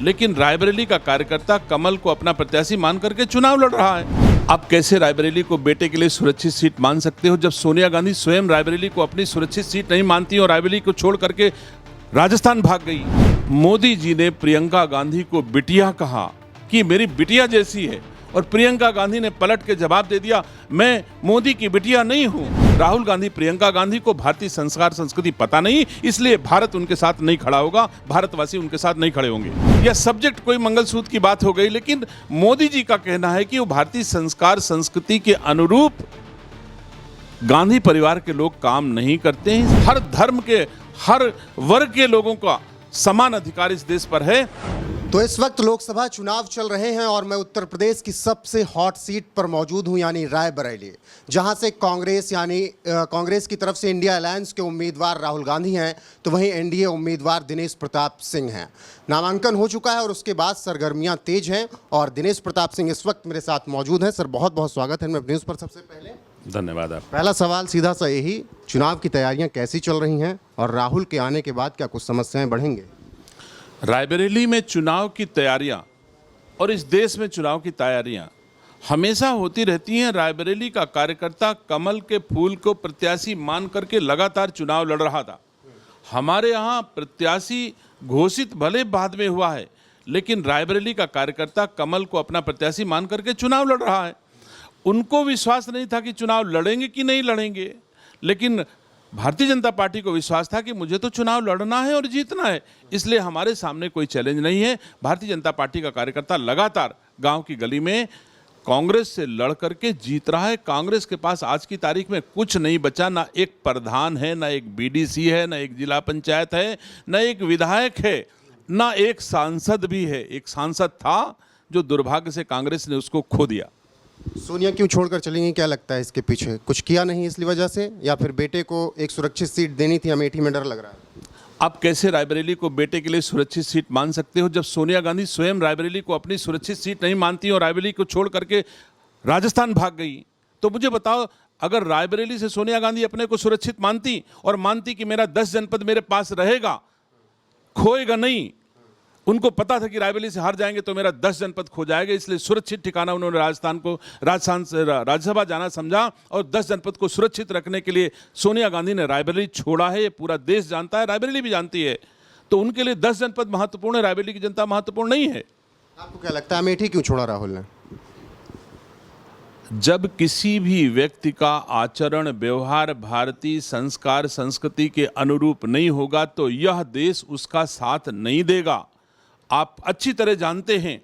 लेकिन रायबरेली का कार्यकर्ता कमल को अपना प्रत्याशी मान करके चुनाव लड़ रहा है। आप कैसे रायबरेली को बेटे के लिए सुरक्षित सीट मान सकते हो जब सोनिया गांधी स्वयं रायबरेली को अपनी सुरक्षित सीट नहीं मानती और रायबरेली को छोड़ करके राजस्थान भाग गई। मोदी जी ने प्रियंका गांधी को बिटिया कहा कि मेरी बिटिया जैसी है और प्रियंका गांधी ने पलट के जवाब दे दिया मैं मोदी की बिटिया नहीं हूं। राहुल गांधी प्रियंका गांधी को भारतीय संस्कार संस्कृति पता नहीं, इसलिए भारत उनके साथ नहीं खड़ा होगा, भारतवासी उनके साथ नहीं खड़े होंगे। यह सब्जेक्ट कोई मंगलसूत्र की बात हो गई, लेकिन मोदी जी का कहना है कि वो भारतीय संस्कार संस्कृति के अनुरूप गांधी परिवार के लोग काम नहीं करते हैं। हर धर्म के हर वर्ग के लोगों का समान अधिकार इस देश पर है। तो इस वक्त लोकसभा चुनाव चल रहे हैं और मैं उत्तर प्रदेश की सबसे हॉट सीट पर मौजूद हूं, यानी रायबरेली, जहां से कांग्रेस की तरफ से इंडिया अलायंस के उम्मीदवार राहुल गांधी हैं, तो वहीं एनडीए उम्मीदवार दिनेश प्रताप सिंह हैं। नामांकन हो चुका है और उसके बाद सरगर्मियां तेज हैं और दिनेश प्रताप सिंह इस वक्त मेरे साथ मौजूद हैं। सर, बहुत बहुत स्वागत है न्यूज़ पर। सबसे पहले धन्यवाद। आप पहला सवाल सीधा सा यही, चुनाव की तैयारियां कैसी चल रही हैं और राहुल के आने के बाद क्या कुछ समस्याएं बढ़ेंगे? रायबरेली में चुनाव की तैयारियां और इस देश में चुनाव की तैयारियां हमेशा होती रहती हैं। रायबरेली का कार्यकर्ता कमल के फूल को प्रत्याशी मान करके लगातार चुनाव लड़ रहा था। हमारे यहाँ प्रत्याशी घोषित भले बाद में हुआ है, लेकिन रायबरेली का कार्यकर्ता कमल को अपना प्रत्याशी मान करके चुनाव लड़ रहा है। उनको विश्वास नहीं था कि चुनाव लड़ेंगे कि नहीं लड़ेंगे, लेकिन भारतीय जनता पार्टी को विश्वास था कि मुझे तो चुनाव लड़ना है और जीतना है, इसलिए हमारे सामने कोई चैलेंज नहीं है। भारतीय जनता पार्टी का कार्यकर्ता लगातार गांव की गली में कांग्रेस से लड़ करके जीत रहा है। कांग्रेस के पास आज की तारीख में कुछ नहीं बचा, ना एक प्रधान है, ना एक बीडीसी है, ना एक जिला पंचायत है, ना एक विधायक है, ना एक सांसद भी है। एक सांसद था जो दुर्भाग्य से कांग्रेस ने उसको खो दिया। सोनिया क्यों छोड़कर चली गई, क्या लगता है इसके पीछे? कुछ किया नहीं इसलिए वजह से, या फिर बेटे को एक सुरक्षित सीट देनी थी, अमेठी में डर लग रहा है? आप कैसे रायबरेली को बेटे के लिए सुरक्षित सीट मान सकते हो जब सोनिया गांधी स्वयं रायबरेली को अपनी सुरक्षित सीट नहीं मानती और रायबरेली को छोड़ करके राजस्थान भाग गई? तो मुझे बताओ, अगर रायबरेली से सोनिया गांधी अपने को सुरक्षित मानती और मानती कि मेरा 10 जनपद मेरे पास रहेगा, खोएगा नहीं, उनको पता था कि रायबरेली से हार जाएंगे तो मेरा 10 जनपद खो जाएगा, इसलिए सुरक्षित ठिकाना उन्होंने राजस्थान से राज्यसभा जाना समझा और 10 जनपद को सुरक्षित रखने के लिए सोनिया गांधी ने रायबरेली छोड़ा है। ये पूरा देश जानता है, रायबरेली भी जानती है, तो उनके लिए 10 जनपद महत्वपूर्ण है, रायबरेली की जनता महत्वपूर्ण नहीं है। आपको क्या लगता है अमेठी क्यों छोड़ा राहुल ने? जब किसी भी व्यक्ति का आचरण व्यवहार भारतीय संस्कार संस्कृति के अनुरूप नहीं होगा तो यह देश उसका साथ नहीं देगा। आप अच्छी तरह जानते हैं,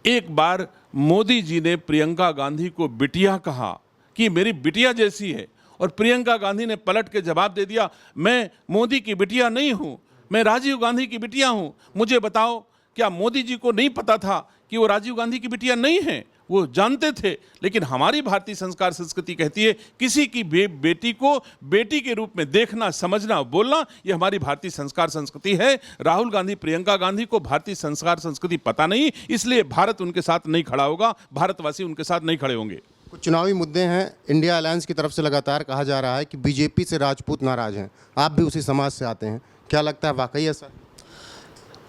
एक बार मोदी जी ने प्रियंका गांधी को बिटिया कहा कि मेरी बिटिया जैसी है और प्रियंका गांधी ने पलट के जवाब दे दिया मैं मोदी की बिटिया नहीं हूं, मैं राजीव गांधी की बिटिया हूं। मुझे बताओ, क्या मोदी जी को नहीं पता था कि वो राजीव गांधी की बिटिया नहीं है? वो जानते थे, लेकिन हमारी भारतीय संस्कार संस्कृति कहती है किसी की बेटी को बेटी के रूप में देखना, समझना, बोलना, ये हमारी भारतीय संस्कार संस्कृति है। राहुल गांधी प्रियंका गांधी को भारतीय संस्कार संस्कृति पता नहीं, इसलिए भारत उनके साथ नहीं खड़ा होगा, भारतवासी उनके साथ नहीं खड़े होंगे। कुछ चुनावी मुद्दे हैं, इंडिया अलायंस की तरफ से लगातार कहा जा रहा है कि बीजेपी से राजपूत नाराज हैं, आप भी उसी समाज से आते हैं, क्या लगता है वाकई है सर?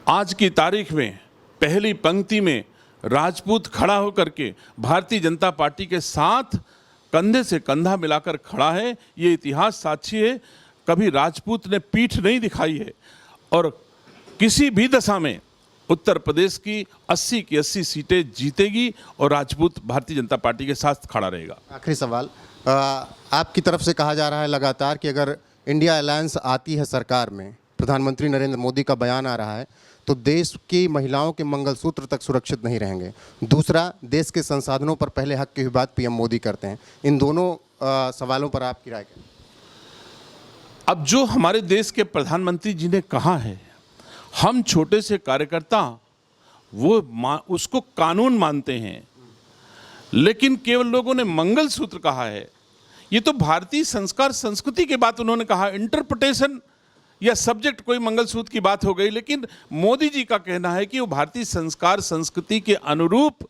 आज की तारीख में पहली पंक्ति में राजपूत खड़ा होकर के भारतीय जनता पार्टी के साथ कंधे से कंधा मिलाकर खड़ा है, ये इतिहास साक्षी है। कभी राजपूत ने पीठ नहीं दिखाई है और किसी भी दशा में उत्तर प्रदेश की 80 की 80 सीटें जीतेगी और राजपूत भारतीय जनता पार्टी के साथ खड़ा रहेगा। आखिरी सवाल, आपकी तरफ से कहा जा रहा है लगातार कि अगर इंडिया अलायंस आती है सरकार में, प्रधानमंत्री नरेंद्र मोदी का बयान आ रहा है, तो देश की महिलाओं के मंगलसूत्र तक सुरक्षित नहीं रहेंगे। दूसरा, देश के संसाधनों पर पहले हक की बात पीएम मोदी करते हैं। इन दोनों सवालों पर आपकी राय क्या है? अब जो हमारे देश के प्रधानमंत्री जी ने कहा है, हम छोटे से कार्यकर्ता वो उसको कानून मानते हैं, लेकिन केवल लोगों ने मंगलसूत्र कहा है। ये तो भारतीय संस्कार संस्कृति की बात उन्होंने कहा, इंटरप्रिटेशन या सब्जेक्ट कोई मंगलसूत्र की बात हो गई, लेकिन मोदी जी का कहना है कि वो भारतीय संस्कार संस्कृति के अनुरूप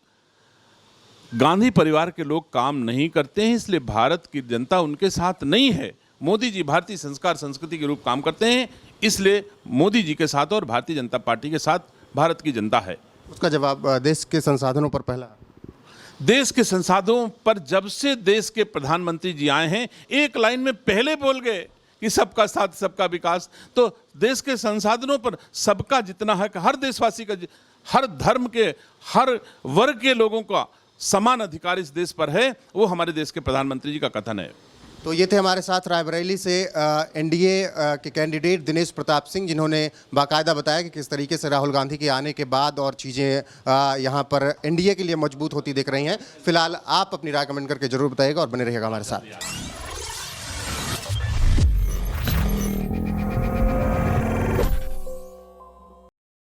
गांधी परिवार के लोग काम नहीं करते हैं, इसलिए भारत की जनता उनके साथ नहीं है। मोदी जी भारतीय संस्कार संस्कृति के रूप काम करते हैं, इसलिए मोदी जी के साथ और भारतीय जनता पार्टी के साथ भारत की जनता है। उसका जवाब देश के संसाधनों पर पहला। देश के संसाधनों पर जब से देश के प्रधानमंत्री जी आए हैं, एक लाइन में पहले बोल गए कि सबका साथ सबका विकास। तो देश के संसाधनों पर सबका जितना हक, हर देशवासी का, हर धर्म के, हर वर्ग के लोगों का समान अधिकार इस देश पर है, वो हमारे देश के प्रधानमंत्री जी का कथन है। तो ये थे हमारे साथ रायबरेली से एनडीए के कैंडिडेट दिनेश प्रताप सिंह, जिन्होंने बाकायदा बताया कि किस तरीके से राहुल गांधी के आने के बाद और चीज़ें यहाँ पर एनडीए के लिए मजबूत होती दिख रही हैं। फिलहाल आप अपनी राय कमेंट करके जरूर बताइएगा और बने रहिएगा हमारे साथ।